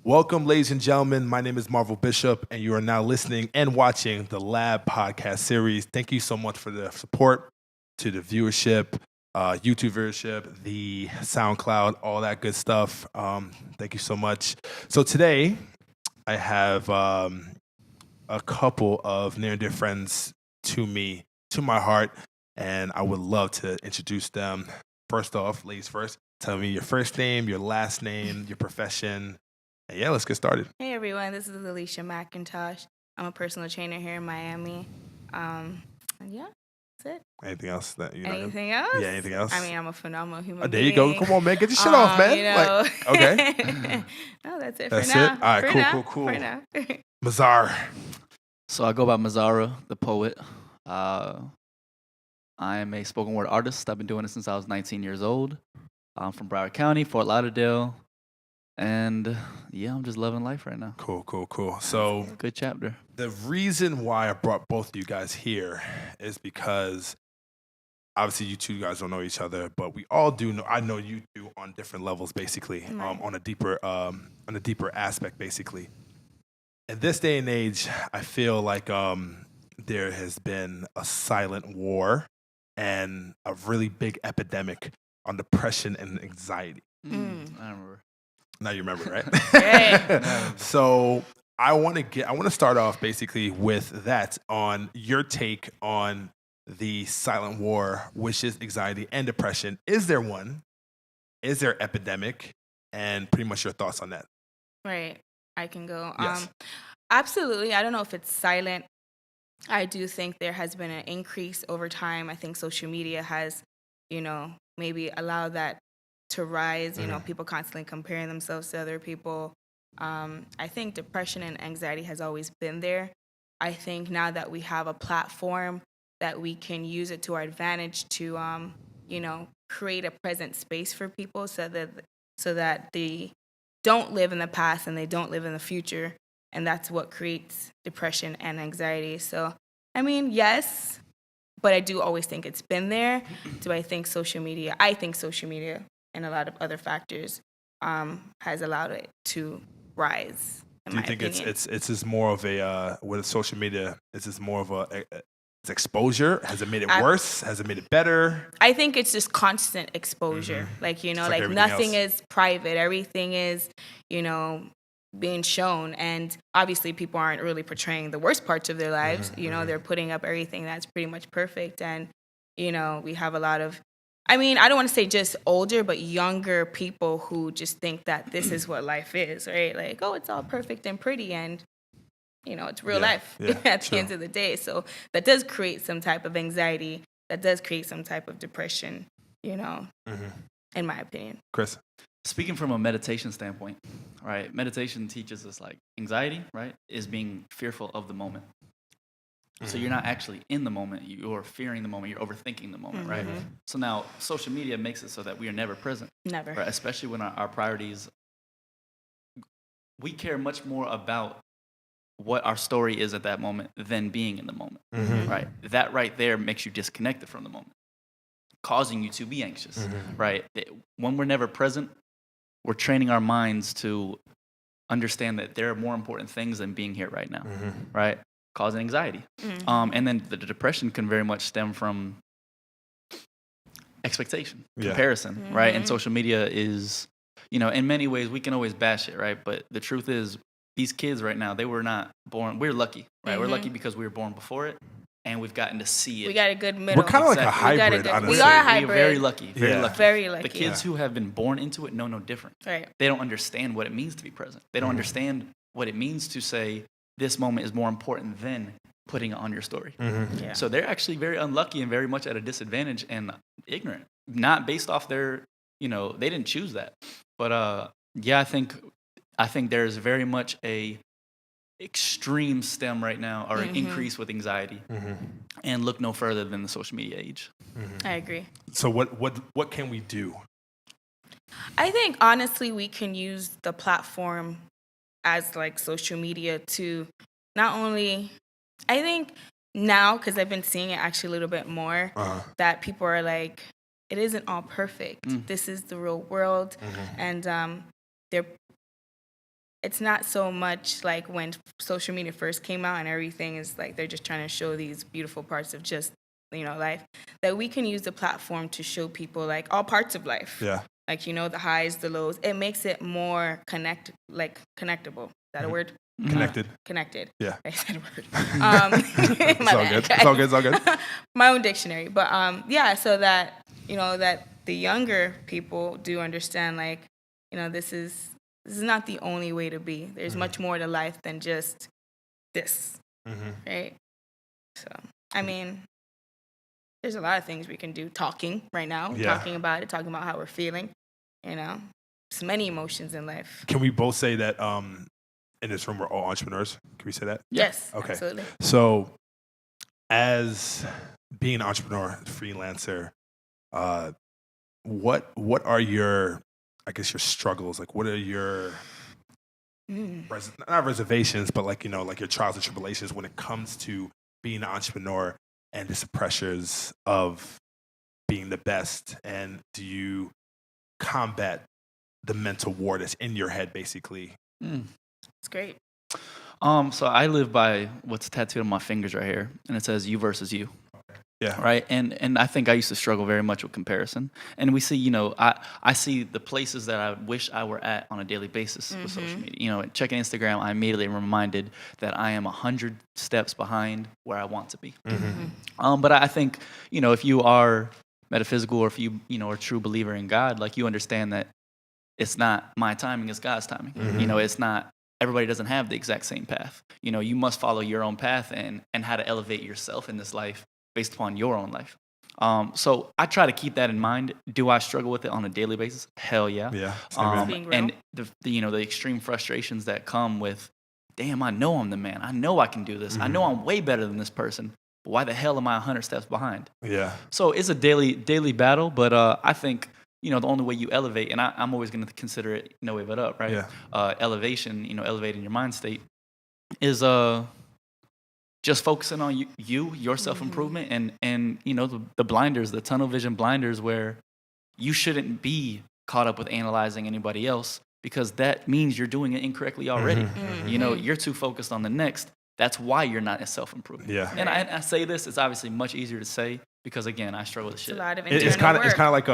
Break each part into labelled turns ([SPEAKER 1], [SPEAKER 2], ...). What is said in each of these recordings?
[SPEAKER 1] Welcome, ladies and gentlemen. My name is Marvel Bishop, and you are now listening and watching the Lab podcast series. Thank you so much for the support, to the viewership, YouTube viewership, the SoundCloud, all that good stuff. Thank you so much. So today, I have a couple of near and dear friends to me, to my heart, and I would love to introduce them. First off, ladies first, tell me your first name, your last name, your profession. And yeah, let's get started.
[SPEAKER 2] Hey everyone, this is Alicia McIntosh. I'm a personal trainer here in Miami. And yeah, that's it.
[SPEAKER 1] Anything else that you know?
[SPEAKER 2] Anything else?
[SPEAKER 1] Yeah, anything else?
[SPEAKER 2] I mean, I'm a phenomenal human
[SPEAKER 1] There
[SPEAKER 2] being.
[SPEAKER 1] you go. Come on, man. Get your shit off, man.
[SPEAKER 2] You know.
[SPEAKER 1] Okay.
[SPEAKER 2] No, that's it
[SPEAKER 1] That's
[SPEAKER 2] for now.
[SPEAKER 1] it? All right, cool.
[SPEAKER 2] For now.
[SPEAKER 1] Mazar.
[SPEAKER 3] So I go by Mazzara, the poet. I am a spoken word artist. I've been doing it since I was 19 years old. I'm from Broward County, Fort Lauderdale. And yeah, I'm just loving life right now.
[SPEAKER 1] Cool. So
[SPEAKER 3] Good chapter.
[SPEAKER 1] the reason why I brought both of you guys here is because obviously you two guys don't know each other, but we all do know. I know you two on different levels, basically, on a deeper aspect, basically. In this day and age, I feel like there has been a silent war and a really big epidemic on depression and anxiety.
[SPEAKER 3] I remember.
[SPEAKER 1] Now you remember, right?
[SPEAKER 2] Right.
[SPEAKER 1] So I want to start off basically with that, on your take on the silent war, which is anxiety and depression. Is there one? Is there epidemic? And pretty much your thoughts on that.
[SPEAKER 2] Right. I can go.
[SPEAKER 1] Yes.
[SPEAKER 2] Absolutely. I don't know if it's silent. I do think there has been an increase over time. I think social media has, maybe allowed that to rise. People constantly comparing themselves to other people. I think depression and anxiety has always been there. I think now that we have a platform that we can use it to our advantage to, create a present space for people so that they don't live in the past and they don't live in the future. And that's what creates depression and anxiety. So, I mean, yes, but I do always think it's been there. Do I think social media? I think social media and a lot of other factors has allowed it to rise.
[SPEAKER 1] Do you think it's just more of a with social media? Is this more of it's exposure? Has it made it worse? Has it made it better?
[SPEAKER 2] I think it's just constant exposure. Like nothing is private. Everything is being shown, and obviously people aren't really portraying the worst parts of their lives. They're putting up everything that's pretty much perfect, and we have a lot of. I mean, I don't want to say just older, but younger people who just think that this is what life is, right? Like, oh, it's all perfect and pretty, and, it's real life at the end of the day. So that does create some type of anxiety. That does create some type of depression, in my opinion.
[SPEAKER 1] Chris?
[SPEAKER 3] Speaking from a meditation standpoint, right? Meditation teaches us like anxiety, right, is being fearful of the moment. So you're not actually in the moment. You're fearing the moment. You're overthinking the moment, right? So now social media makes it so that we are never present.
[SPEAKER 2] Never.
[SPEAKER 3] Right? Especially when our priorities, we care much more about what our story is at that moment than being in the moment, right? That right there makes you disconnected from the moment, causing you to be anxious, right? When we're never present, we're training our minds to understand that there are more important things than being here right now, right? Causing anxiety. And then the depression can very much stem from expectation, comparison, right? And social media is, in many ways, we can always bash it, right? But the truth is, these kids right now, they were not born, we're lucky, right? We're lucky because we were born before it, and we've gotten to see it.
[SPEAKER 2] We got a good middle.
[SPEAKER 1] We're kind of like a hybrid, honestly.
[SPEAKER 2] We are a hybrid.
[SPEAKER 3] We're very lucky.
[SPEAKER 2] Very lucky.
[SPEAKER 3] The kids who have been born into it know no different.
[SPEAKER 2] Right.
[SPEAKER 3] They don't understand what it means to be present. They don't understand what it means to say, this moment is more important than putting it on your story.
[SPEAKER 2] Yeah.
[SPEAKER 3] So they're actually very unlucky and very much at a disadvantage and ignorant, not based off their, they didn't choose that. But I think there's very much a extreme stem right now, or an increase with anxiety, and look no further than the social media age.
[SPEAKER 2] I agree.
[SPEAKER 1] So what can we do?
[SPEAKER 2] I think honestly we can use the platform as like social media to not only, I think now, because I've been seeing it actually a little bit more, that people are like, it isn't all perfect. This is the real world. And they're it's not so much like when social media first came out and everything is like they're just trying to show these beautiful parts of just, life, that we can use the platform to show people like all parts of life.
[SPEAKER 1] Yeah.
[SPEAKER 2] Like, the highs, the lows. It makes it more connectable. Is that a word? Connected.
[SPEAKER 1] Yeah.
[SPEAKER 2] I said a word.
[SPEAKER 1] It's all good. It's all good.
[SPEAKER 2] My own dictionary. But so that, that the younger people do understand, like, this is not the only way to be. There's much more to life than just this. Right? So, I mean, there's a lot of things we can do talking right now, talking about it, talking about how we're feeling, There's many emotions in life.
[SPEAKER 1] Can we both say that in this room we're all entrepreneurs? Can we say that?
[SPEAKER 2] Yes,
[SPEAKER 1] okay.
[SPEAKER 2] Absolutely.
[SPEAKER 1] So as being an entrepreneur, freelancer, what are your, I guess, your struggles? Like, what are your not reservations, but like, like your trials and tribulations when it comes to being an entrepreneur and just the pressures of being the best? And do you combat the mental war that's in your head, basically?
[SPEAKER 2] It's great.
[SPEAKER 3] So I live by what's tattooed on my fingers right here, and it says "you versus you."
[SPEAKER 1] Yeah.
[SPEAKER 3] Right. And I think I used to struggle very much with comparison. And we see, I see the places that I wish I were at on a daily basis with social media. Checking Instagram, I immediately am reminded that I am 100 steps behind where I want to be. But I think, if you are metaphysical, or if you, are a true believer in God, like, you understand that it's not my timing, it's God's timing. It's not, everybody doesn't have the exact same path. You must follow your own path and how to elevate yourself in this life based upon your own life. So I try to keep that in mind. Do I struggle with it on a daily basis? Hell yeah.
[SPEAKER 1] Yeah.
[SPEAKER 3] And the extreme frustrations that come with, damn, I know I'm the man. I know I can do this. I know I'm way better than this person. But why the hell am I 100 steps behind?
[SPEAKER 1] Yeah.
[SPEAKER 3] So it's a daily battle, but I think, the only way you elevate, and I'm always going to consider it no way but up, right?
[SPEAKER 1] Yeah.
[SPEAKER 3] Elevation, elevating your mind state is just focusing on your self-improvement and the blinders, the tunnel vision blinders, where you shouldn't be caught up with analyzing anybody else, because that means you're doing it incorrectly already. You're too focused on the next. That's why you're not as self-improving.
[SPEAKER 1] Yeah.
[SPEAKER 3] And I say this, it's obviously much easier to say because, again, I struggle with
[SPEAKER 2] It's
[SPEAKER 3] shit.
[SPEAKER 2] a lot of
[SPEAKER 1] It's
[SPEAKER 2] internal
[SPEAKER 1] kind of
[SPEAKER 2] work.
[SPEAKER 1] like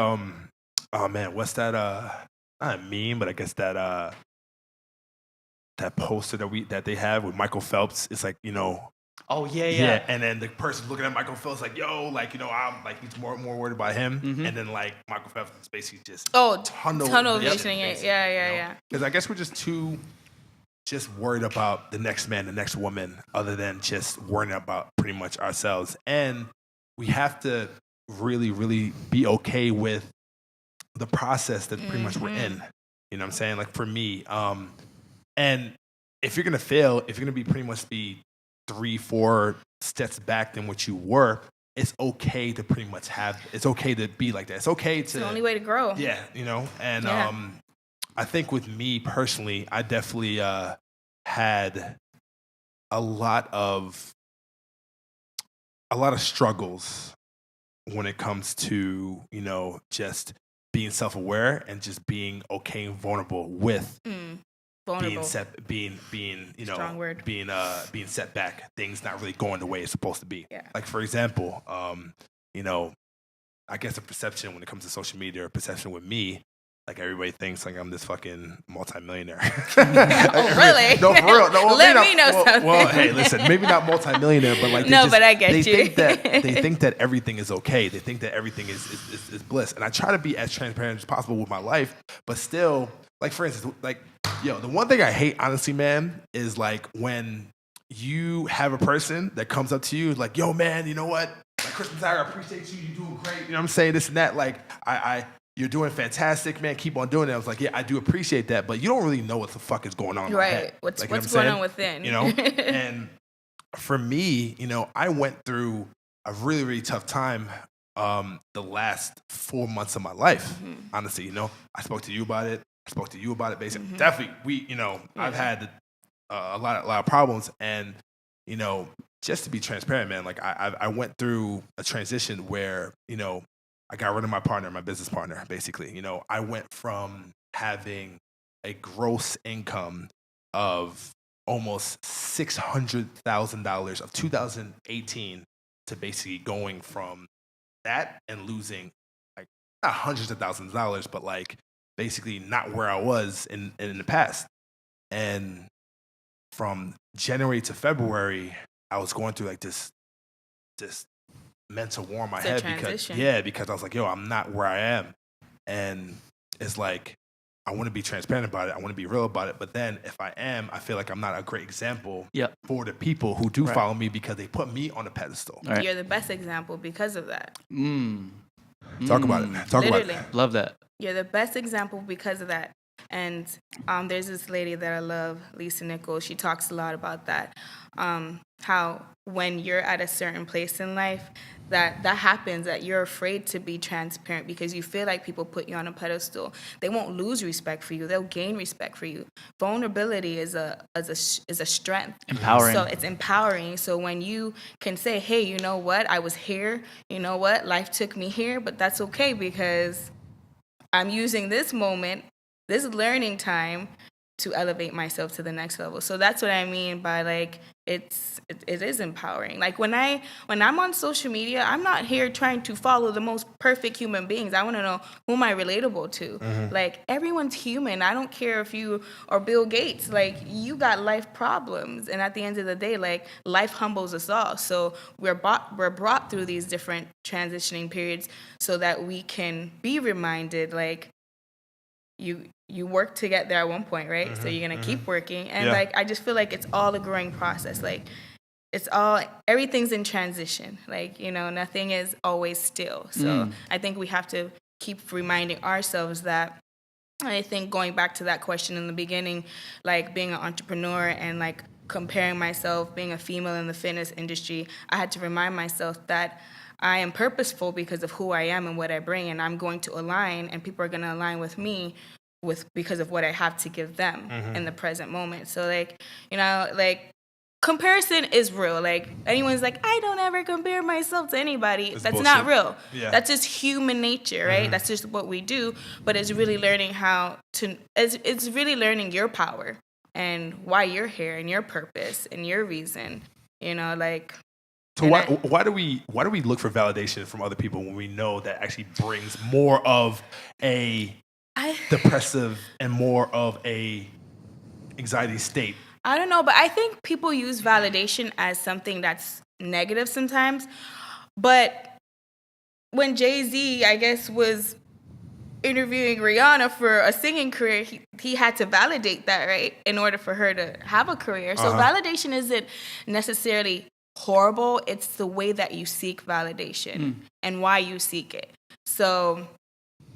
[SPEAKER 1] oh man, what's that not a meme, but I guess that poster that they have with Michael Phelps. It's like,
[SPEAKER 3] Oh yeah.
[SPEAKER 1] And then the person looking at Michael Phelps like, yo, like, I'm like, he's more worried about him. And then like Michael Phelps is basically just tunnel
[SPEAKER 2] visioning it. Yeah.
[SPEAKER 1] Because I guess we're just too worried about the next man, the next woman, other than just worrying about pretty much ourselves. And we have to really, really be okay with the process that pretty much we're in. You know what I'm saying? Like, for me, and if you're gonna fail, if you're gonna be pretty much be 3-4 steps back than what you were, it's okay to pretty much it's okay to be like that. It's okay to.
[SPEAKER 2] It's the only way to grow.
[SPEAKER 1] Yeah, and I think with me personally, I definitely had a lot of struggles when it comes to, just being self-aware and just being okay and vulnerable with being set back, things not really going the way it's supposed to be.
[SPEAKER 2] Yeah.
[SPEAKER 1] Like, for example, I guess a perception when it comes to social media, or perception with me, like, everybody thinks like I'm this fucking multimillionaire.
[SPEAKER 2] Oh, really?
[SPEAKER 1] No, for real. No,
[SPEAKER 2] Let me know something.
[SPEAKER 1] Well, hey, listen, maybe not multimillionaire, but like,
[SPEAKER 2] but I get you.
[SPEAKER 1] They think that everything is okay. They think that everything is bliss. And I try to be as transparent as possible with my life, but still, like, for instance, like, the one thing I hate, honestly, man, is like when you have a person that comes up to you like, yo, man, you know what? Like, Christmas, I appreciate you. You're doing great. You know what I'm saying? This and that. Like, you're doing fantastic, man. Keep on doing it. I was like, yeah, I do appreciate that, but you don't really know what the fuck is going on.
[SPEAKER 2] Right.
[SPEAKER 1] In my head.
[SPEAKER 2] What's
[SPEAKER 1] like,
[SPEAKER 2] going on within?
[SPEAKER 1] And for me, I went through a really, really tough time the last 4 months of my life. Honestly, I spoke to you about it. Basically, definitely, I've had a lot of problems, and just to be transparent, man, like I went through a transition where I got rid of my business partner. Basically, I went from having a gross income of almost $600,000 of 2018 to basically going from that and losing like not hundreds of thousands of dollars, but like basically not where I was in the past. And from January to February, I was going through like this mental war in my head because I was like, yo, I'm not where I am. And it's like, I want to be transparent about it. I want to be real about it. But then if I am, I feel like I'm not a great example for the people who do follow me because they put me on a pedestal.
[SPEAKER 2] Right. You're the best example because of that.
[SPEAKER 1] Talk about it. Talk about it.
[SPEAKER 3] Love that.
[SPEAKER 2] You're the best example because of that. And there's this lady that I love, Lisa Nichols. She talks a lot about that. How when you're at a certain place in life, that happens, that you're afraid to be transparent because you feel like people put you on a pedestal. They won't lose respect for you. They'll gain respect for you. Vulnerability is a strength.
[SPEAKER 3] Empowering.
[SPEAKER 2] So it's empowering. So when you can say, hey, you know what? I was here. You know what? Life took me here, but that's okay because I'm using this moment, this learning time, to elevate myself to the next level. So that's what I mean by like it is empowering. Like when I'm on social media, I'm not here trying to follow the most perfect human beings. I want to know who am I relatable to. Like everyone's human. I don't care if you are Bill Gates. Like you got life problems, and at the end of the day, like life humbles us all. So we're brought through these different transitioning periods so that we can be reminded like you work to get there at one point, right? So you're going to keep working. And like, I just feel like it's all a growing process. Like everything's in transition. Like, you know, nothing is always still. So I think we have to keep reminding ourselves that. I think going back to that question in the beginning, like being an entrepreneur and like comparing myself, being a female in the fitness industry, I had to remind myself that I am purposeful because of who I am and what I bring, and I'm going to align, and people are going to align with me because of what I have to give them in the present moment. So like, you know, like comparison is real. Like anyone's like, I don't ever compare myself to anybody. That's bullshit. Not real. Yeah. That's just human nature, right? That's just what we do. But it's really learning it's really learning your power and why you're here and your purpose and your reason, you know, like.
[SPEAKER 1] So why do we look for validation from other people when we know that actually brings more of a depressive and more of a anxiety state?
[SPEAKER 2] I don't know, but I think people use validation as something that's negative sometimes. But when Jay-Z, I guess, was interviewing Rihanna for a singing career, he had to validate that, right, in order for her to have a career. So validation isn't necessarily horrible. It's the way that you seek validation and why you seek it. So,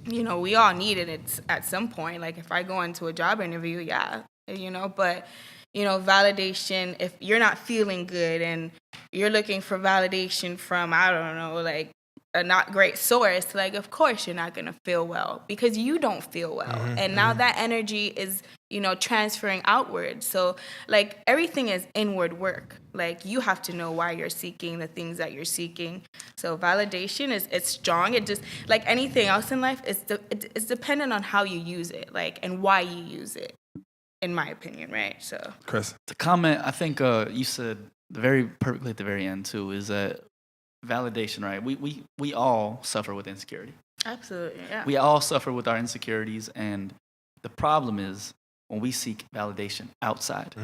[SPEAKER 2] you know, we all need it at some point. Like if I go into a job interview, yeah, you know, but, you know, validation, if you're not feeling good and you're looking for validation from, I don't know, like a not great source, like of course you're not going to feel well because you don't feel well. And now that energy is, you know, transferring outward. So like everything is inward work. Like you have to know why you're seeking the things that you're seeking. So validation it's strong. It just like anything else in life, it's dependent on how you use it, like, and why you use it, in my opinion, right? So
[SPEAKER 1] Chris,
[SPEAKER 3] to comment, I think you said very perfectly at the very end too, is that validation, right? We all suffer with insecurity.
[SPEAKER 2] Absolutely, yeah.
[SPEAKER 3] We all suffer with our insecurities, and the problem is when we seek validation outside.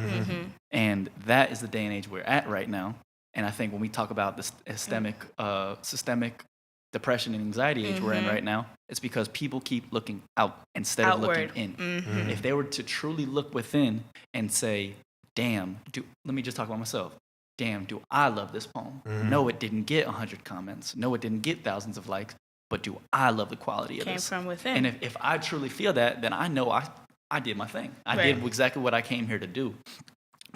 [SPEAKER 3] And that is the day and age we're at right now. And I think when we talk about this systemic depression and anxiety age we're in right now, it's because people keep looking out instead of looking in. If they were to truly look within and say, damn, let me just talk about myself. Damn, do I love this poem? No, it didn't get 100 comments. No, it didn't get thousands of likes. But do I love the quality of this?
[SPEAKER 2] Came from within.
[SPEAKER 3] And if I truly feel that, then I know I did my thing. I did exactly what I came here to do.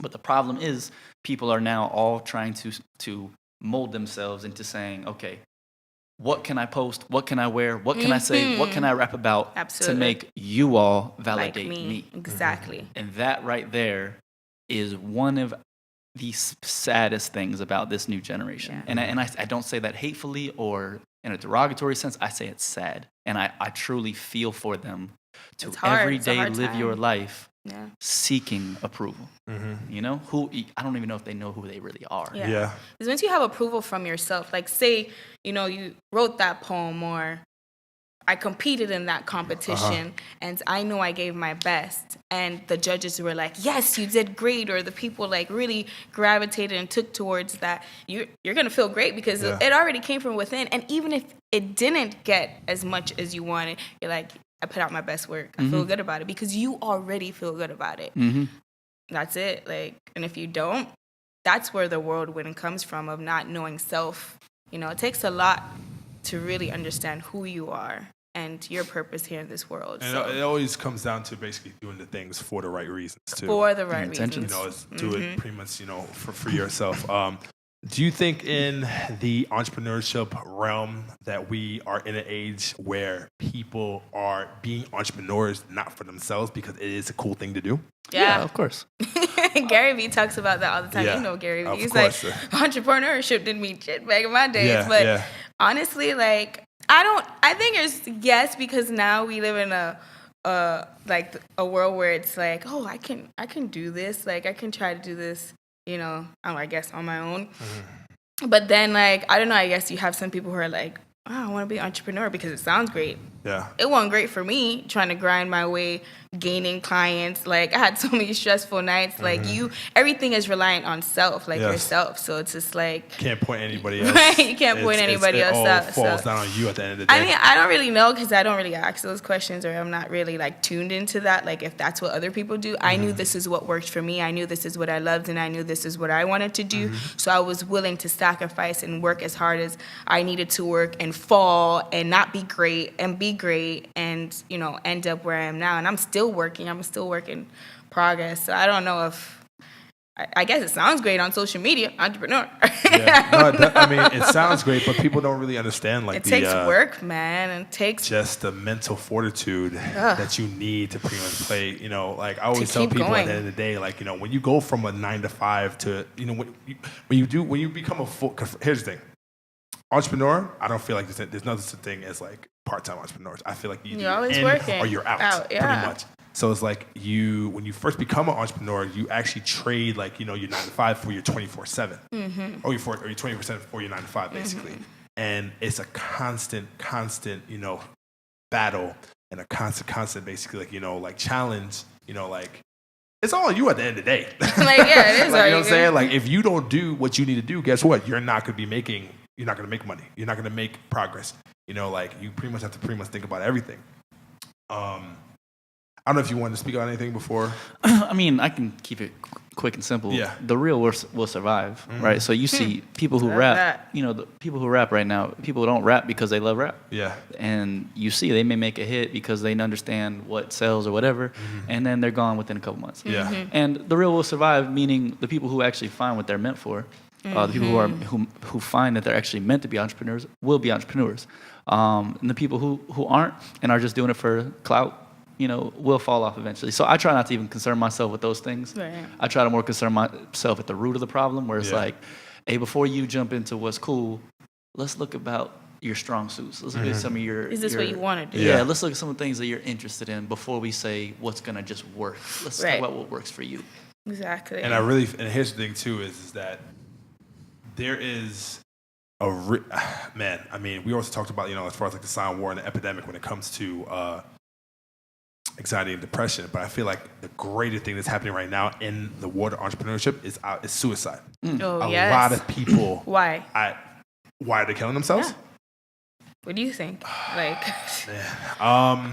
[SPEAKER 3] But the problem is people are now all trying to mold themselves into saying, okay, what can I post? What can I wear? What can I say? What can I rap about to make you all validate
[SPEAKER 2] like
[SPEAKER 3] me?
[SPEAKER 2] Exactly.
[SPEAKER 3] And that right there is one of the saddest things about this new generation. And I don't say that hatefully or in a derogatory sense. I say it's sad. And I truly feel for them to every day live your life seeking approval. You know, I don't even know if they know who they really are.
[SPEAKER 2] Yeah. Because once you have approval from yourself, like say, you know, you wrote that poem or I competed in that competition and I know I gave my best and the judges were like, yes, you did great, or the people like really gravitated and took towards that, you're going to feel great because it already came from within. And even if it didn't get as much as you wanted, you're like, I put out my best work. I feel good about it because you already feel good about it. That's it. Like, and if you don't, that's where the whirlwind comes from, of not knowing self. You know, it takes a lot to really understand who you are and your purpose here in this world.
[SPEAKER 1] And it always comes down to basically doing the things for the right reasons too.
[SPEAKER 2] For the right reasons.
[SPEAKER 1] You know, do it pretty much, you know, for yourself. Do you think in the entrepreneurship realm that we are in an age where people are being entrepreneurs not for themselves because it is a cool thing to do?
[SPEAKER 3] Yeah, of course.
[SPEAKER 2] Gary Vee talks about that all the time. You know Gary Vee. He's like, entrepreneurship didn't mean shit back in my days. But honestly, like, I think it's yes, because now we live in a world where it's like, oh, I can do this. Like, I can try to do this, you know, I guess on my own. But then, like, I don't know, I guess you have some people who are like, oh, I want to be an entrepreneur because it sounds great. Yeah. It wasn't great for me trying to grind my way, gaining clients. Like, I had so many stressful nights. Like, everything is reliant on self, like yourself. So it's just like,
[SPEAKER 1] can't point anybody else.
[SPEAKER 2] Right, you can't point anybody else out.
[SPEAKER 1] It all falls down on you at the end of the day.
[SPEAKER 2] I mean, I don't really know because I don't really ask those questions, or I'm not really like tuned into that. Like, if that's what other people do, I knew this is what worked for me. I knew this is what I loved, and I knew this is what I wanted to do. So I was willing to sacrifice and work as hard as I needed to work and fall and not be great and be great and, you know, end up where I am now. And I'm still working. I'm still work in progress. So I don't know if, I guess it sounds great on social media, entrepreneur.
[SPEAKER 1] I mean, it sounds great, but people don't really understand, like,
[SPEAKER 2] it takes work, man. It takes
[SPEAKER 1] just the mental fortitude that you need to pretty much play, you know, like I always tell people at the end of the day, like, you know, when you go from a 9 to 5 to, you know, when you become a full, here's the thing. Entrepreneur, I don't feel like there's no such thing as like part-time entrepreneurs. I feel like you're always working or you're out pretty much. So it's like when you first become an entrepreneur, you actually trade, like, you know, your 9 to 5 for your 24/7, or your 20% for your 9 to 5 basically. And it's a constant, you know, battle and a constant basically, like, you know, like challenge, you know, like it's all on you at the end of the day.
[SPEAKER 2] Like, yeah, it is.
[SPEAKER 1] Like, you know what I'm saying? Like, if you don't do what you need to do, guess what? You're not going to make money. You're not going to make progress. You know, like, you pretty much have to think about everything. I don't know if you wanted to speak on anything before.
[SPEAKER 3] I mean, I can keep it quick and simple. Yeah. The real will survive, right? So you see people who rap, you know, the people who rap right now, people don't rap because they love rap. Yeah. And you see they may make a hit because they understand what sells or whatever, and then they're gone within a couple months. Yeah. And the real will survive, meaning the people who actually find what they're meant for, the people who find that they're actually meant to be entrepreneurs will be entrepreneurs. And the people who aren't and are just doing it for clout, you know, will fall off eventually. So I try not to even concern myself with those things. Right. I try to more concern myself at the root of the problem, where it's like, hey, before you jump into what's cool, let's look about your strong suits. Let's look at some of your...
[SPEAKER 2] Is this what you want to do?
[SPEAKER 3] Yeah, let's look at some of the things that you're interested in before we say what's going to just work. Let's talk about what works for you.
[SPEAKER 2] Exactly.
[SPEAKER 1] And here's the thing, too, is that there is man, I mean, we also talked about, you know, as far as like the silent war and the epidemic when it comes to anxiety and depression, but I feel like the greater thing that's happening right now in the world of entrepreneurship is suicide. A lot of people.
[SPEAKER 2] Why?
[SPEAKER 1] Why are they killing themselves?
[SPEAKER 2] Yeah. What do you think? Like,
[SPEAKER 1] well,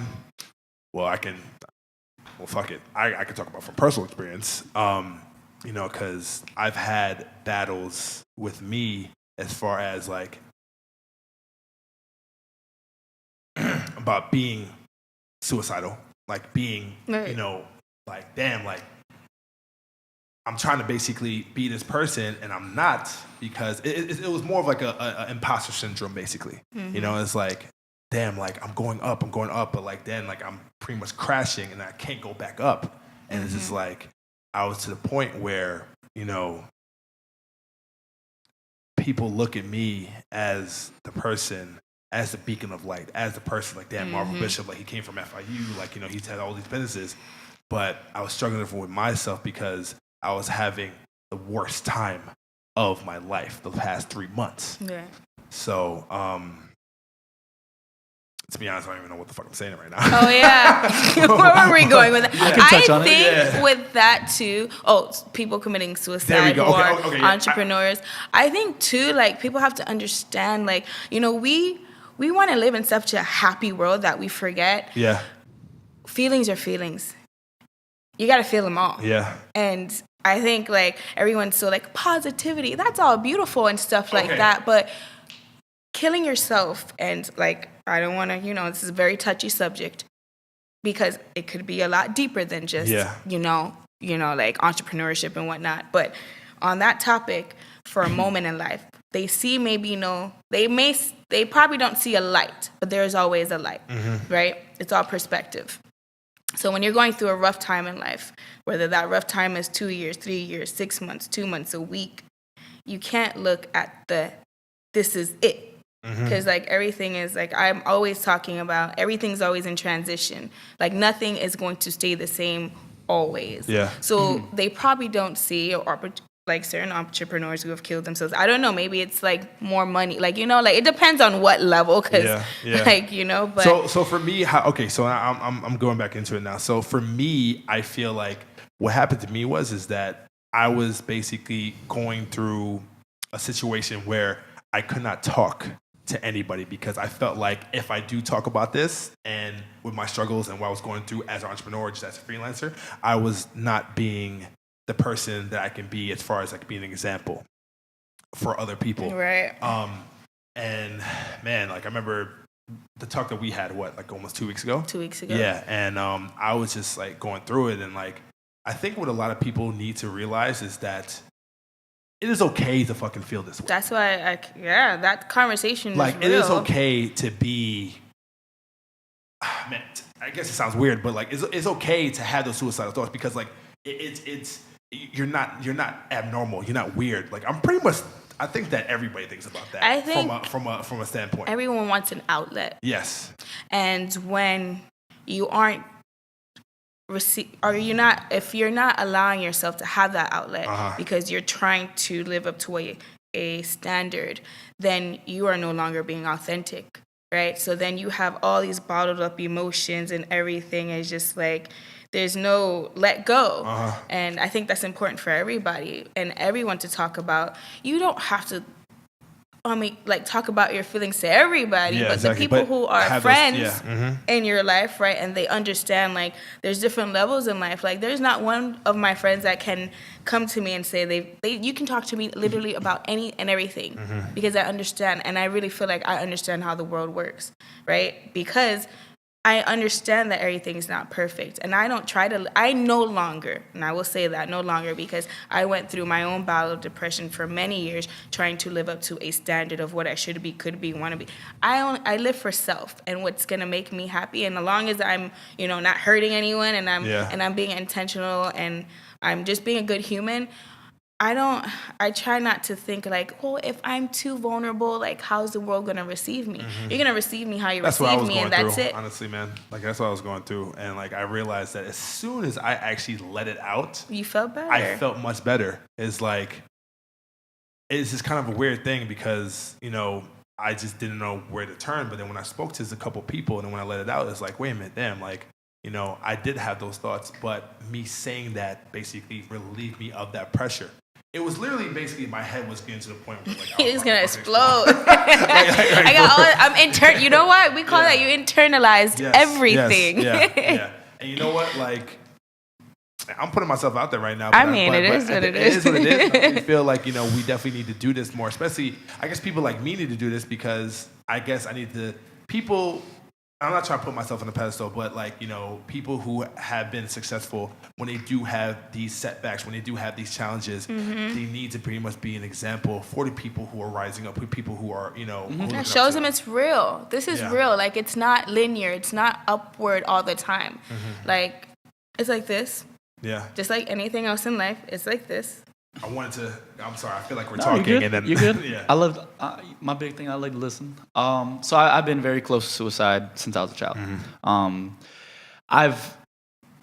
[SPEAKER 1] fuck it. I can talk about from personal experience. You know, because I've had battles with me as far as like about being suicidal. Like being, you know, like, damn, like, I'm trying to basically be this person and I'm not, because it was more of like a imposter syndrome, basically. You know, it's like, damn, like, I'm going up, but like, then, like, I'm pretty much crashing and I can't go back up. And it's just like, I was to the point where, you know, people look at me as the person, as the beacon of light, as the person, like, damn, Marvel Bishop, like, he came from FIU, like, you know, he's had all these businesses. but I was struggling with myself because I was having the worst time of my life the past 3 months.
[SPEAKER 2] Yeah.
[SPEAKER 1] So, to be honest, I don't even know what the fuck I'm saying right now.
[SPEAKER 2] Oh, yeah. Where were we going with that?
[SPEAKER 3] I can touch on it.
[SPEAKER 2] think with that, too, people committing suicide
[SPEAKER 1] There we go.
[SPEAKER 2] who
[SPEAKER 1] Okay,
[SPEAKER 2] are
[SPEAKER 1] okay, yeah.
[SPEAKER 2] entrepreneurs. I think, too, like, people have to understand, like, you know, we want to live in such a happy world that we forget.
[SPEAKER 1] Yeah.
[SPEAKER 2] Feelings are feelings. You got to feel them all.
[SPEAKER 1] Yeah.
[SPEAKER 2] And I think, like, everyone's so, like, positivity, that's all beautiful and stuff like that. But killing yourself and, like, I don't want to, you know, this is a very touchy subject because it could be a lot deeper than just, you know, like entrepreneurship and whatnot. But on that topic, for a moment in life, they see maybe, you know, they probably don't see a light, but there's always a light, right? It's all perspective. So when you're going through a rough time in life, whether that rough time is 2 years, 3 years, 6 months, 2 months, a week, you can't look at this is it. Because, like, everything is, like, I'm always talking about, everything's always in transition. Like, nothing is going to stay the same always. Yeah. So they probably don't see, or like, certain entrepreneurs who have killed themselves. I don't know. Maybe it's, like, more money. Like, you know, like, it depends on what level. Because, like, you know, but.
[SPEAKER 1] So for me, so I'm going back into it now. So for me, I feel like what happened to me is that I was basically going through a situation where I could not talk to anybody because I felt like if I do talk about this and with my struggles and what I was going through as an entrepreneur, just as a freelancer, I was not being the person that I can be as far as like being an example for other people.
[SPEAKER 2] Right.
[SPEAKER 1] And man, like I remember the talk that we had, like almost 2 weeks ago? 2 weeks ago. Yeah. And I was just like going through it. And like, I think what a lot of people need to realize is that it is okay to fucking feel this way.
[SPEAKER 2] That's why, that conversation
[SPEAKER 1] like,
[SPEAKER 2] is real.
[SPEAKER 1] It is okay to be, man, I guess it sounds weird, but like, it's okay to have those suicidal thoughts because like, it's you're not abnormal. You're not weird. Like, I'm pretty much, I think that everybody thinks about that.
[SPEAKER 2] I think
[SPEAKER 1] from a standpoint.
[SPEAKER 2] Everyone wants an outlet.
[SPEAKER 1] Yes.
[SPEAKER 2] And when you aren't if you're not allowing yourself to have that outlet because you're trying to live up to a standard, then you are no longer being authentic, right? So then you have all these bottled up emotions and everything is just like, there's no let go. And I think that's important for everybody and everyone to talk about. You don't have to talk about your feelings to everybody, but exactly. The people who are friends in your life, right, and they understand, like, there's different levels in life. Like, there's not one of my friends that can come to me and say you can talk to me literally about any and everything because I understand, and I really feel like I understand how the world works, right? Because I understand that everything is not perfect, and I no longer, and I will say that, no longer, because I went through my own battle of depression for many years trying to live up to a standard of what I should be, could be, want to be. I live for self and what's going to make me happy, and as long as I'm, not hurting anyone and I'm being intentional and I'm just being a good human, I try not to think like, if I'm too vulnerable, like, how's the world going to receive me? You're going to receive me how you receive me, and that's it.
[SPEAKER 1] Honestly, man. Like, that's what I was going through. And, like, I realized that as soon as I actually let it out,
[SPEAKER 2] you felt better.
[SPEAKER 1] I felt much better. It's like, it's just kind of a weird thing because, I just didn't know where to turn. But then when I spoke to a couple people and then when I let it out, it's like, wait a minute, damn, like, I did have those thoughts, but me saying that basically relieved me of that pressure. It was literally basically my head was getting to the point where like
[SPEAKER 2] he was gonna explode. You know what we call that? You internalized everything.
[SPEAKER 1] Yeah. And you know what? Like, I'm putting myself out there right now.
[SPEAKER 2] It is what it is.
[SPEAKER 1] It is what it is. I really feel like we definitely need to do this more. Especially, I guess people like me need to do this because I guess I need to people. I'm not trying to put myself on a pedestal, but like, people who have been successful, when they do have these setbacks, when they do have these challenges, they need to pretty much be an example for the people who are rising up, for people who are,
[SPEAKER 2] It shows them it's real. This is real. Like, it's not linear. It's not upward all the time. Like, it's like this. Yeah. Just like anything else in life, it's like this.
[SPEAKER 1] I'm sorry, I feel like we're talking.
[SPEAKER 3] You're good.
[SPEAKER 1] And then
[SPEAKER 3] you're good.
[SPEAKER 1] Yeah.
[SPEAKER 3] I love, my big thing, I like to listen. So I've been very close to suicide since I was a child.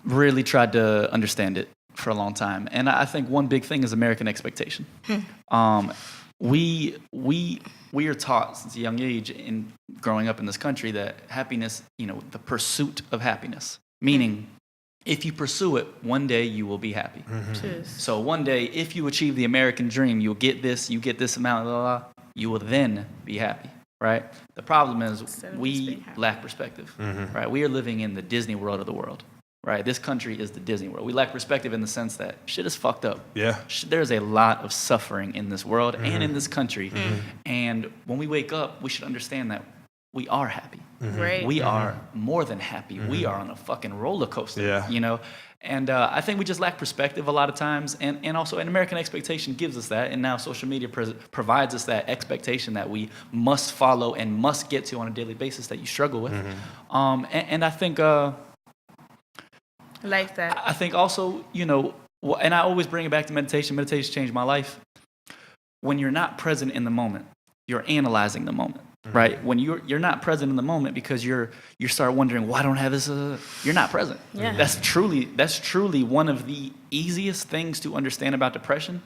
[SPEAKER 3] really tried to understand it for a long time. And I think one big thing is American expectation. We are taught since a young age in growing up in this country that happiness, the pursuit of happiness, meaning if you pursue it, one day you will be happy. So one day, if you achieve the American dream, you get this amount, blah, blah, you will then be happy, right? The problem is we lack perspective, right? We are living in the Disney world of the world. Right, this country is the Disney world. We lack perspective in the sense that shit is fucked up. Yeah, there's a lot of suffering in this world and in this country. And when we wake up, we should understand that we are happy. Right, we are more than happy. We are on a fucking roller coaster. Yeah, And I think we just lack perspective a lot of times, and also an American expectation gives us that, and now social media provides us that expectation that we must follow and must get to on a daily basis that you struggle with. And I think.
[SPEAKER 2] Like that.
[SPEAKER 3] I think also, and I always bring it back to meditation. Meditation changed my life. When you're not present in the moment, you're analyzing the moment, right? When you're not present in the moment because you start wondering, why don't I have this? You're not present. Yeah. That's truly one of the easiest things to understand about depression.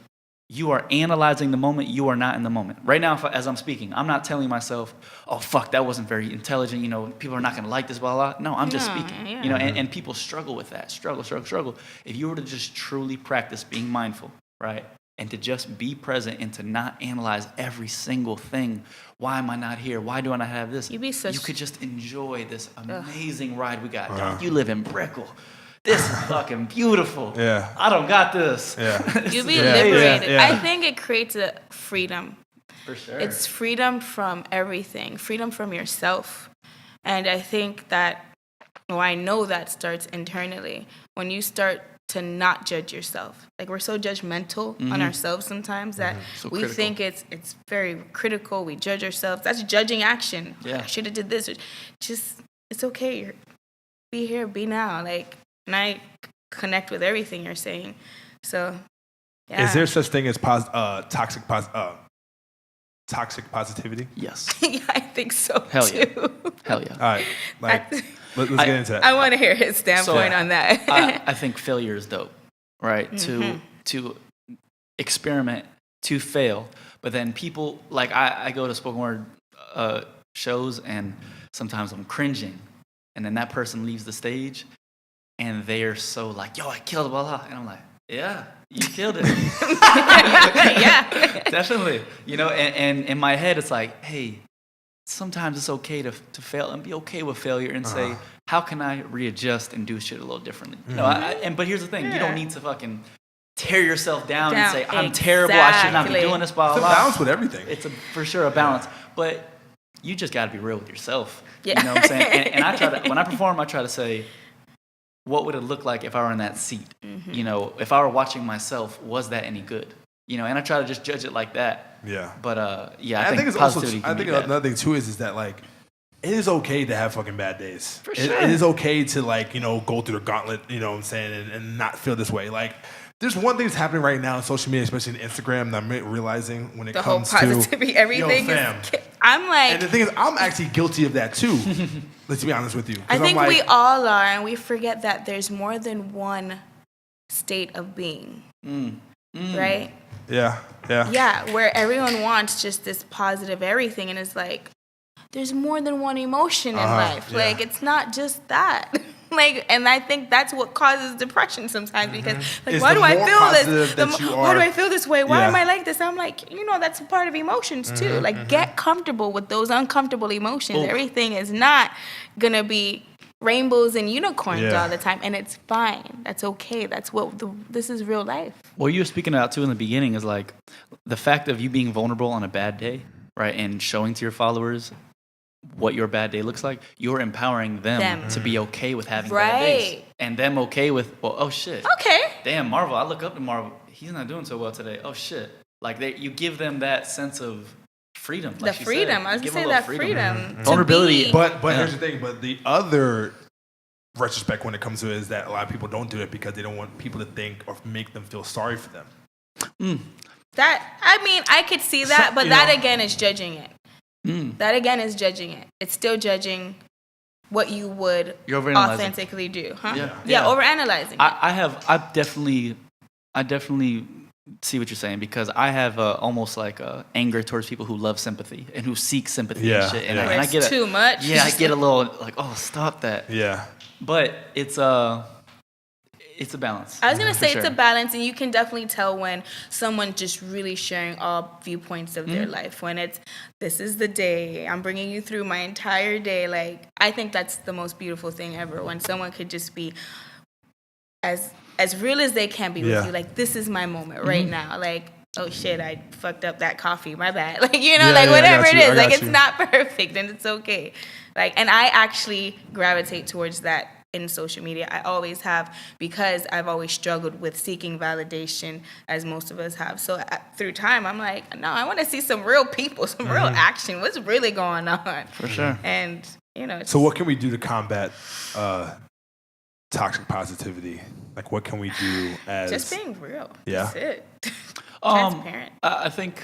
[SPEAKER 3] You are analyzing the moment. You are not in the moment. Right now, as I'm speaking, I'm not telling myself, oh, fuck, that wasn't very intelligent. People are not going to like this, blah, blah. No, I'm just speaking. Yeah. And people struggle with that. Struggle. If you were to just truly practice being mindful, right, and to just be present and to not analyze every single thing. Why am I not here? Why do I not have this? You could just enjoy this amazing ride we got. You live in Brickell. This is fucking beautiful. Yeah. I don't got this. Yeah.
[SPEAKER 2] You'll be liberated. I think it creates a freedom.
[SPEAKER 3] For sure.
[SPEAKER 2] It's freedom from everything, freedom from yourself. And I think that, I know that starts internally. When you start to not judge yourself. Like, we're so judgmental on ourselves sometimes that we think it's very critical. We judge ourselves. That's judging action. Yeah. I should have did this. Just, it's okay. Be here, be now. And I connect with everything you're saying. So, yeah.
[SPEAKER 1] Is there such thing as toxic positivity?
[SPEAKER 3] Yes.
[SPEAKER 2] Yeah, I think so,
[SPEAKER 3] Hell
[SPEAKER 2] too.
[SPEAKER 3] Yeah. Hell yeah.
[SPEAKER 1] All right. Let's get into that.
[SPEAKER 2] I want to hear his standpoint on that.
[SPEAKER 3] I think failure is dope, right? To experiment, to fail. But then people, I go to spoken word shows, and sometimes I'm cringing. And then that person leaves the stage, and they're so yo, I killed it, blah, blah. And I'm like, yeah, you killed it.
[SPEAKER 2] Yeah.
[SPEAKER 3] Definitely. And in my head, it's like, hey, sometimes it's okay to fail and be okay with failure and say, how can I readjust and do shit a little differently? But here's the thing, you don't need to fucking tear yourself down and say, I'm terrible, I should not be doing this, blah, blah, blah.
[SPEAKER 1] It's a balance with everything.
[SPEAKER 3] It's for sure a balance. But you just got to be real with yourself. Yeah. You know what I'm saying? And I try to, when I perform, I try to say, what would it look like if I were in that seat? If I were watching myself, was that any good? And I try to just judge it like that. Yeah. But I think it's positivity.
[SPEAKER 1] I think another thing too is that it is okay to have fucking bad days.
[SPEAKER 3] For sure.
[SPEAKER 1] It is okay to go through the gauntlet, what I'm saying, and not feel this way. There's one thing that's happening right now on social media, especially on Instagram, that I'm realizing when it comes to
[SPEAKER 2] the whole positivity, everything.
[SPEAKER 1] And the thing is, I'm actually guilty of that too. Let's be honest with you.
[SPEAKER 2] I think we all are, and we forget that there's more than one state of being, right?
[SPEAKER 1] Yeah.
[SPEAKER 2] Yeah, where everyone wants just this positive everything, and it's there's more than one emotion in life.
[SPEAKER 1] Yeah.
[SPEAKER 2] It's not just that. And I think that's what causes depression sometimes, because why do I feel this? Why do I feel this way? Why am I like this? I'm that's a part of emotions too. Get comfortable with those uncomfortable emotions. Everything is not gonna be rainbows and unicorns all the time, and it's fine. That's okay. That's what this is real life.
[SPEAKER 3] What you were speaking about too in the beginning is the fact of you being vulnerable on a bad day, right, and showing to your followers what your bad day looks like. You're empowering them to be okay with having bad days, and them okay with, well, oh shit,
[SPEAKER 2] okay,
[SPEAKER 3] damn, Marvel, I look up to Marvel, he's not doing so well today, oh shit. You give them that sense of freedom.
[SPEAKER 2] The freedom. I was going to say that freedom.
[SPEAKER 3] Vulnerability.
[SPEAKER 1] But here's the thing. But the other retrospect when it comes to it is that a lot of people don't do it because they don't want people to think or make them feel sorry for them.
[SPEAKER 2] I could see that, but that again is judging it. That again is judging it. It's still judging what you would
[SPEAKER 3] You're overanalyzing.
[SPEAKER 2] authentically do, huh?
[SPEAKER 3] Yeah.
[SPEAKER 2] Overanalyzing.
[SPEAKER 3] I definitely see what you're saying, because I have almost like anger towards people who love sympathy and who seek sympathy and shit. And I get
[SPEAKER 2] too much.
[SPEAKER 3] Yeah, I get a little like, oh, stop that.
[SPEAKER 1] Yeah.
[SPEAKER 3] But it's a balance.
[SPEAKER 2] I was going to say it's a balance, and you can definitely tell when someone's just really sharing all viewpoints of their life. When it's, this is the day, I'm bringing you through my entire day. Like, I think that's the most beautiful thing ever, when someone could just be as real as they can be with you. Like, this is my moment right now. Like, oh shit, I fucked up that coffee, my bad. Like, whatever it is. Like, it's not perfect, and it's okay. Like, and I actually gravitate towards that in social media. I always have, because I've always struggled with seeking validation, as most of us have. So through time, I'm like, no, I want to see some real people, some real action. What's really going on?
[SPEAKER 3] For sure.
[SPEAKER 2] And,
[SPEAKER 1] so what can we do to combat toxic positivity? Like, what can we do as...
[SPEAKER 2] Just being real.
[SPEAKER 1] Yeah.
[SPEAKER 2] That's it. Transparent.
[SPEAKER 3] I think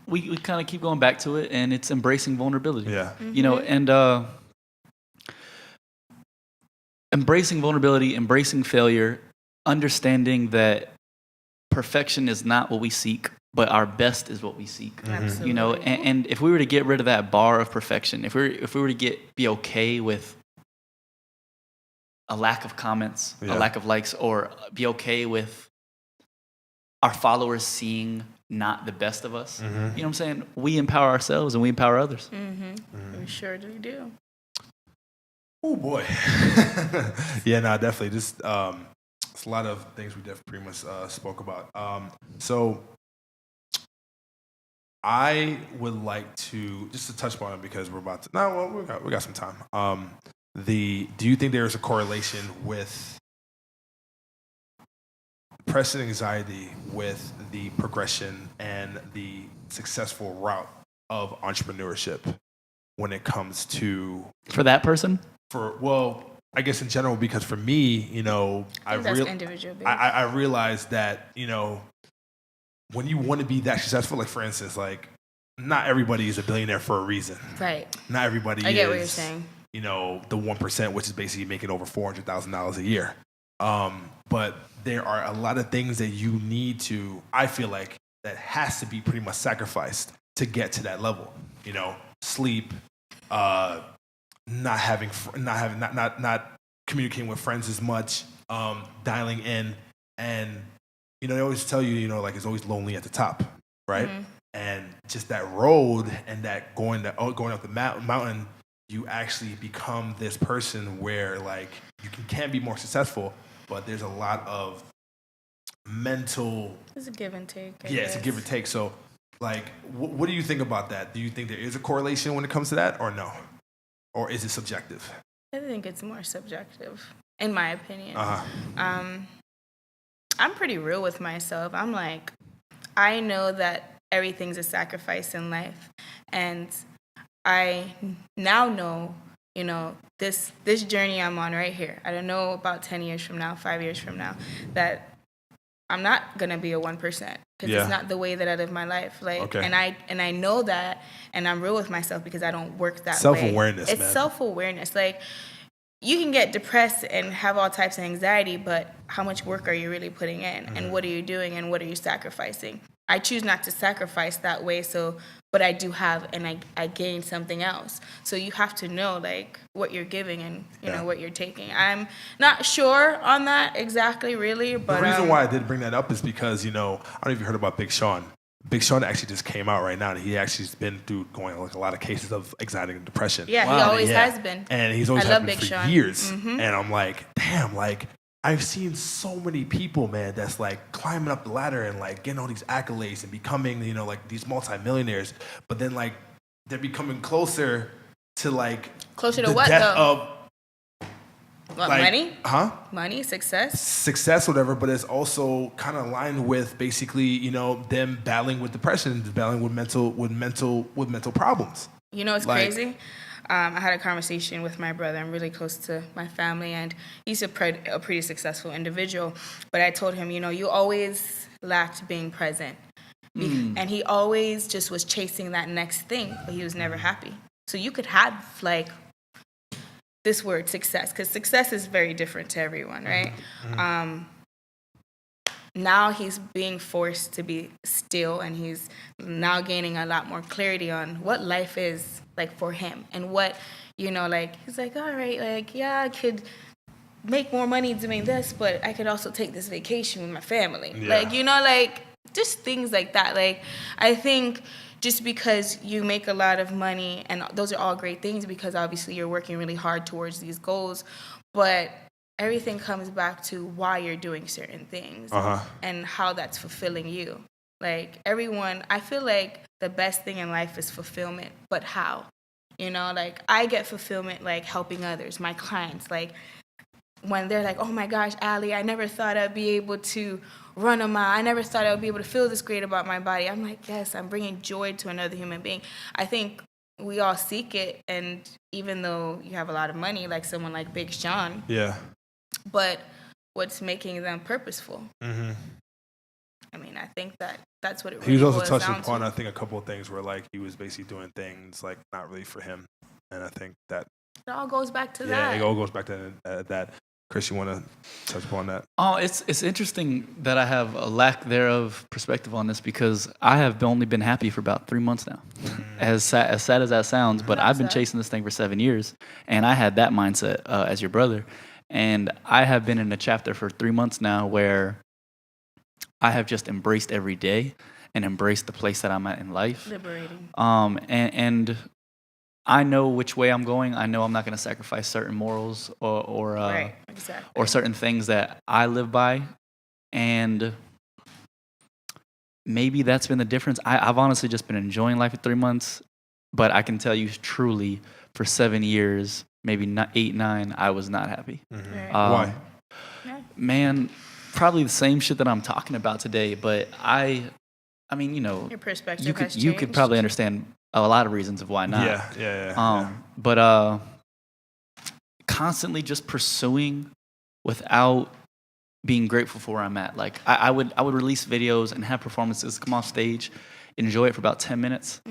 [SPEAKER 3] we kind of keep going back to it, and it's embracing vulnerability.
[SPEAKER 1] Yeah.
[SPEAKER 3] And embracing vulnerability, embracing failure, understanding that perfection is not what we seek, but our best is what we seek.
[SPEAKER 2] Absolutely.
[SPEAKER 3] And if we were to get rid of that bar of perfection, if we were to be okay with a lack of comments, a lack of likes, or be okay with our followers seeing not the best of us, you know what I'm saying? We empower ourselves and we empower others.
[SPEAKER 2] We sure do.
[SPEAKER 1] Oh boy. Yeah, no, definitely. Just it's a lot of things we definitely pretty much spoke about. So I would like to just to touch on it, because we're about to. No, well, we got some time. Do you think there is a correlation with depression and anxiety with the progression and the successful route of entrepreneurship when it comes to...
[SPEAKER 3] For that person?
[SPEAKER 1] I guess in general, because for me, I realized that, when you want to be that successful, like for instance, like not everybody is a billionaire for a reason.
[SPEAKER 2] Right.
[SPEAKER 1] Not everybody
[SPEAKER 2] I get what you're saying.
[SPEAKER 1] The 1%, which is basically making over $400,000 a year. But there are a lot of things that you need to, I feel like, that has to be pretty much sacrificed to get to that level. Sleep, not communicating with friends as much, dialing in, and they always tell you, like it's always lonely at the top, right? And just that road and that going up the mountain, you actually become this person where like you can be more successful, but there's a lot of mental.
[SPEAKER 2] It's a give and take.
[SPEAKER 1] It's a give and take. So, like, what do you think about that? Do you think there is a correlation when it comes to that, or no? Or is it subjective?
[SPEAKER 2] I think it's more subjective, in my opinion. I'm pretty real with myself. I'm like, I know that everything's a sacrifice in life, and I now know, this journey I'm on right here. I don't know about 10 years from now, 5 years from now, that I'm not gonna be a 1%, because it's not the way that I live my life. Like, and I know that, and I'm real with myself because I don't work that way.
[SPEAKER 1] Self-awareness,
[SPEAKER 2] It's
[SPEAKER 1] man.
[SPEAKER 2] self-awareness. Like, you can get depressed and have all types of anxiety, but how much work are you really putting in, and what are you doing, and what are you sacrificing? I choose not to sacrifice that way, but I do have, and I gain something else. So you have to know, like, what you're giving and, what you're taking. I'm not sure on that exactly, really. But
[SPEAKER 1] the reason why I did bring that up is because, I don't know if you heard about Big Sean. Big Sean actually just came out right now, and he actually has been through like a lot of cases of anxiety and depression.
[SPEAKER 2] Yeah, he always has been.
[SPEAKER 1] And he's always had been for years. And I'm like, damn, like, I've seen so many people, man, that's like climbing up the ladder and like getting all these accolades and becoming, like these multimillionaires. But then like they're becoming closer to like
[SPEAKER 2] closer to
[SPEAKER 1] the
[SPEAKER 2] what
[SPEAKER 1] death
[SPEAKER 2] though?
[SPEAKER 1] Of
[SPEAKER 2] what,
[SPEAKER 1] like,
[SPEAKER 2] money?
[SPEAKER 1] Huh?
[SPEAKER 2] Money,
[SPEAKER 1] success, whatever. But it's also kind of aligned with basically, them battling with depression, battling with mental problems.
[SPEAKER 2] It's crazy. I had a conversation with my brother. I'm really close to my family, and he's a pretty successful individual. But I told him, you always lacked being present. And he always just was chasing that next thing, but he was never happy. So you could have, like, this word success, because success is very different to everyone, right? Now he's being forced to be still, and he's now gaining a lot more clarity on what life is like for him, and what, like, he's like, all right, like, yeah, I could make more money doing this, but I could also take this vacation with my family.
[SPEAKER 1] Yeah.
[SPEAKER 2] Like, like, just things like that. Like, I think just because you make a lot of money, and those are all great things because obviously you're working really hard towards these goals, but everything comes back to why you're doing certain things and how that's fulfilling you. Like, I feel like the best thing in life is fulfillment, but how? Like, I get fulfillment like helping others, my clients, like when they're like, oh my gosh, Ali, I never thought I'd be able to run a mile. I never thought I would be able to feel this great about my body. I'm like, yes, I'm bringing joy to another human being. I think we all seek it, and even though you have a lot of money, like someone like Big Sean, but what's making them purposeful? I mean, I think that's what it really
[SPEAKER 1] He was also
[SPEAKER 2] boils
[SPEAKER 1] touching
[SPEAKER 2] down
[SPEAKER 1] upon,
[SPEAKER 2] to.
[SPEAKER 1] I think, a couple of things where, like, he was basically doing things, like, not really for him. And I think that...
[SPEAKER 2] It all goes back to that.
[SPEAKER 1] Yeah, it all goes back to that. Chris, you want to touch upon that?
[SPEAKER 3] Oh, it's interesting that I have a lack thereof perspective on this because I have only been happy for about 3 months now. As sad as that sounds, but I've been chasing this thing for 7 years, and I had that mindset as your brother. And I have been in a chapter for 3 months now where I have just embraced every day and embraced the place that I'm at in life.
[SPEAKER 2] Liberating.
[SPEAKER 3] And I know which way I'm going. I know I'm not going to sacrifice certain morals or
[SPEAKER 2] Right, exactly.
[SPEAKER 3] or certain things that I live by. And maybe that's been the difference. I've honestly just been enjoying life for 3 months, but I can tell you truly for 7 years, maybe not 8, 9, I was not happy.
[SPEAKER 2] Right.
[SPEAKER 1] Why?
[SPEAKER 3] Man, probably the same shit that I'm talking about today, but I mean,
[SPEAKER 2] your perspective has
[SPEAKER 3] you could
[SPEAKER 2] changed.
[SPEAKER 3] probably understand a lot of reasons of why not.
[SPEAKER 1] Yeah.
[SPEAKER 3] But constantly just pursuing without being grateful for where I'm at. Like I would release videos and have performances, come off stage, enjoy it for about 10 minutes,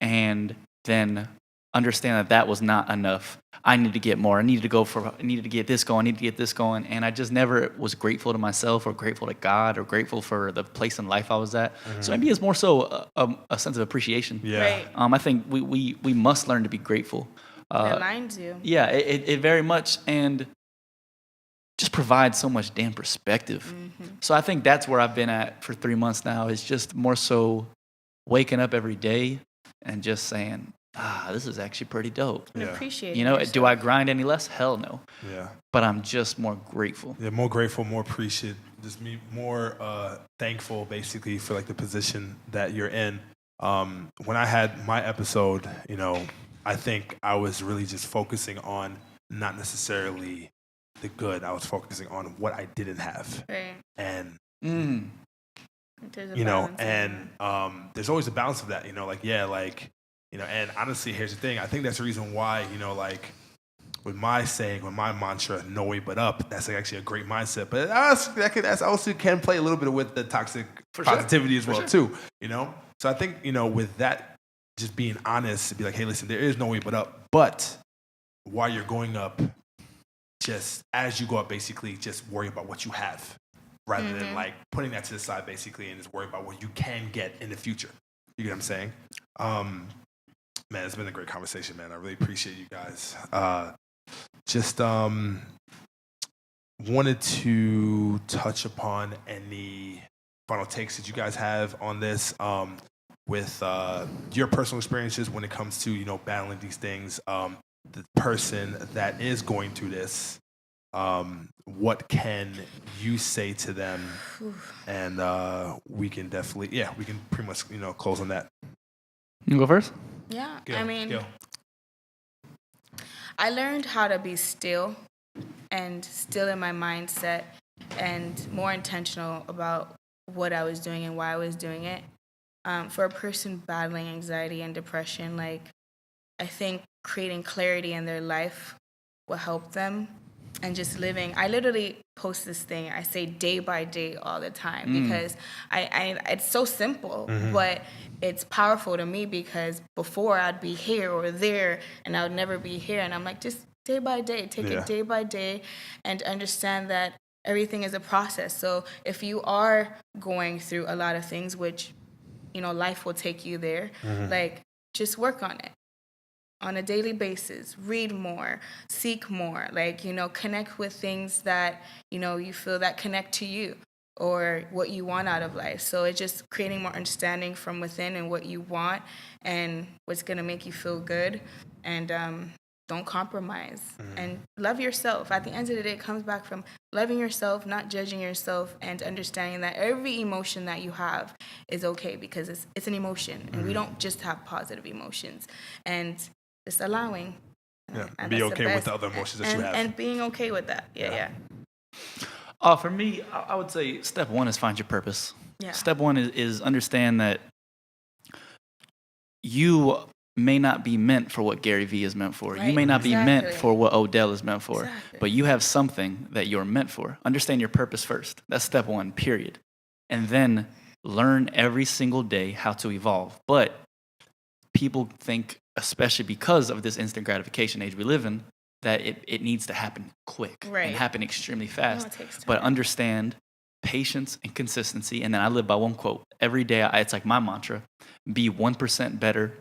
[SPEAKER 3] and then understand that was not enough. I need to get more. I needed to get this going. I need to get this going. And I just never was grateful to myself or grateful to God or grateful for the place in life I was at. So maybe it's more so a sense of appreciation.
[SPEAKER 1] Yeah.
[SPEAKER 2] Right.
[SPEAKER 3] I think we must learn to be grateful.
[SPEAKER 2] It aligns you.
[SPEAKER 3] Yeah, it very much, and just provides so much damn perspective. So I think that's where I've been at for 3 months now, is just more so waking up every day and just saying, this is actually pretty dope.
[SPEAKER 2] And appreciate
[SPEAKER 3] it. Do I grind any less? Hell no.
[SPEAKER 1] Yeah.
[SPEAKER 3] But I'm just more grateful.
[SPEAKER 1] Yeah, more grateful, more appreciative, just more thankful, basically, for like the position that you're in. When I had my episode, I think I was really just focusing on not necessarily the good. I was focusing on what I didn't have.
[SPEAKER 2] Right.
[SPEAKER 1] And
[SPEAKER 2] There's a balance
[SPEAKER 1] and there's always a balance of that. And honestly, here's the thing. I think that's the reason why, with my saying, with my mantra, no way but up, that's actually a great mindset. But that also can play a little bit with the toxic positivity as well, too. So I think, with that, just being honest, to be like, hey, listen, there is no way but up. But while you're going up, just as you go up, basically, just worry about what you have rather than like putting that to the side, basically, and just worry about what you can get in the future. You get what I'm saying? Man, it's been a great conversation, man. I really appreciate you guys. Just wanted to touch upon any final takes that you guys have on this with your personal experiences when it comes to, battling these things. The person that is going through this, what can you say to them? And we can definitely, we can pretty much, close on that.
[SPEAKER 3] You go first?
[SPEAKER 2] Yeah,
[SPEAKER 1] Guil.
[SPEAKER 2] I learned how to be still and still in my mindset and more intentional about what I was doing and why I was doing it. For a person battling anxiety and depression, I think creating clarity in their life will help them, and just living. I literally post this thing. I say day by day all the time because I it's so simple, but it's powerful to me because before I'd be here or there and I would never be here. And I'm like, just day by day. Take it day by day and understand that everything is a process. So if you are going through a lot of things, which, life will take you there, like, just work on it on a daily basis. Read more, seek more, like, connect with things that, you feel that connect to you or what you want out of life. So it's just creating more understanding from within and what you want and what's going to make you feel good. And don't compromise and love yourself. At the end of the day, it comes back from loving yourself, not judging yourself, and understanding that every emotion that you have is okay because it's an emotion. And we don't just have positive emotions. And just allowing.
[SPEAKER 1] And be okay with the other emotions that you have.
[SPEAKER 2] And being okay with that. Yeah.
[SPEAKER 3] For me, I would say step one is find your purpose.
[SPEAKER 2] Yeah.
[SPEAKER 3] Step one is understand that you may not be meant for what Gary Vee is meant for.
[SPEAKER 2] Right.
[SPEAKER 3] You may not be meant
[SPEAKER 2] Exactly.
[SPEAKER 3] for what Odell is meant for.
[SPEAKER 2] Exactly.
[SPEAKER 3] But you have something that you're meant for. Understand your purpose first. That's step one, period. And then learn every single day how to evolve. But people think, especially because of this instant gratification age we live in, that it needs to happen quick
[SPEAKER 2] Right.
[SPEAKER 3] and happen extremely fast.
[SPEAKER 2] it takes time.
[SPEAKER 3] But understand patience and consistency. And then I live by one quote. Every day, it's like my mantra, be 1% better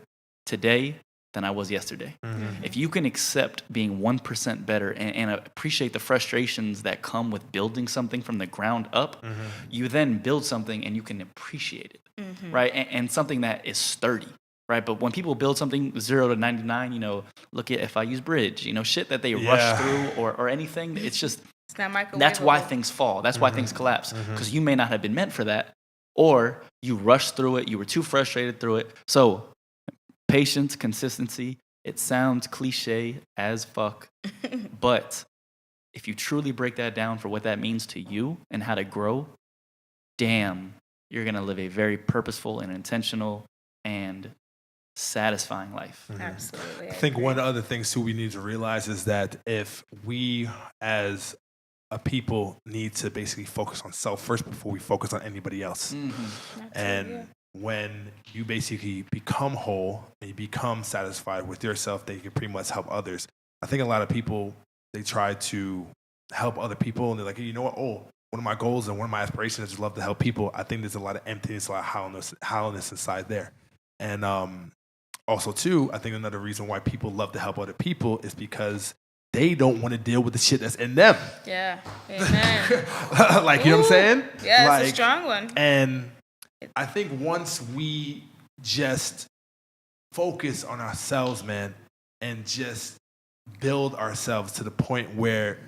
[SPEAKER 3] today than I was yesterday. If you can accept being 1% better and appreciate the frustrations that come with building something from the ground up, you then build something and you can appreciate it, right? And something that is sturdy. Right, but when people build something 0 to 99, look at if I use bridge, shit that they rush through or anything. It's just
[SPEAKER 2] It's not microwavable.
[SPEAKER 3] that's why things fall. That's why things collapse because you may not have been meant for that, or you rushed through it. You were too frustrated through it. So patience, consistency. It sounds cliche as fuck, but if you truly break that down for what that means to you and how to grow, damn, you're gonna live a very purposeful and intentional and satisfying life.
[SPEAKER 2] Absolutely.
[SPEAKER 1] I think one of the other things too we need to realize is that if we as a people need to basically focus on self first before we focus on anybody else. And when you basically become whole and you become satisfied with yourself, then you can pretty much help others. I think a lot of people, they try to help other people and they're like, hey, you know what? Oh, one of my goals and one of my aspirations is to love to help people. I think there's a lot of emptiness, a lot of hollowness inside there. And also, too, I think another reason why people love to help other people is because they don't want to deal with the shit that's in them.
[SPEAKER 2] Yeah. Amen.
[SPEAKER 1] Like, you know what I'm saying?
[SPEAKER 2] Yeah,
[SPEAKER 1] like,
[SPEAKER 2] it's a strong one.
[SPEAKER 1] And I think once we just focus on ourselves, man, and just build ourselves to the point where,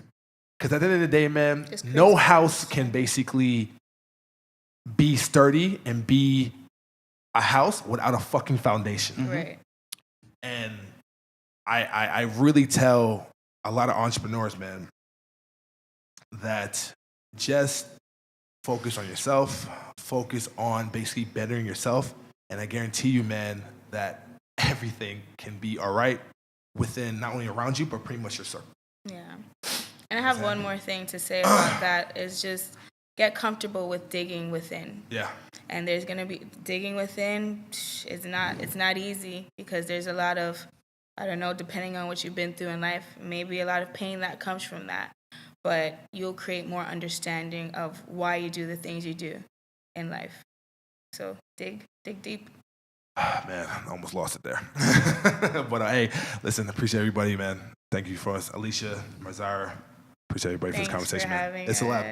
[SPEAKER 1] because at the end of the day, man, no house can basically be sturdy and be a house without a fucking foundation.
[SPEAKER 2] Right.
[SPEAKER 1] And I really tell a lot of entrepreneurs, man, that just focus on yourself, focus on basically bettering yourself, and I guarantee you, man, that everything can be all right within not only around you, but pretty much your circle.
[SPEAKER 2] Yeah. And I have one more thing to say about that is just get comfortable with digging within.
[SPEAKER 1] Yeah.
[SPEAKER 2] And there's going to be digging within. It's not easy because there's a lot of, I don't know, depending on what you've been through in life, maybe a lot of pain that comes from that. But you'll create more understanding of why you do the things you do in life. So dig deep.
[SPEAKER 1] Man, I almost lost it there. But hey, listen, appreciate everybody, man. Thank you for us. Alicia, Marzara, appreciate everybody for this conversation, man. It's a lot.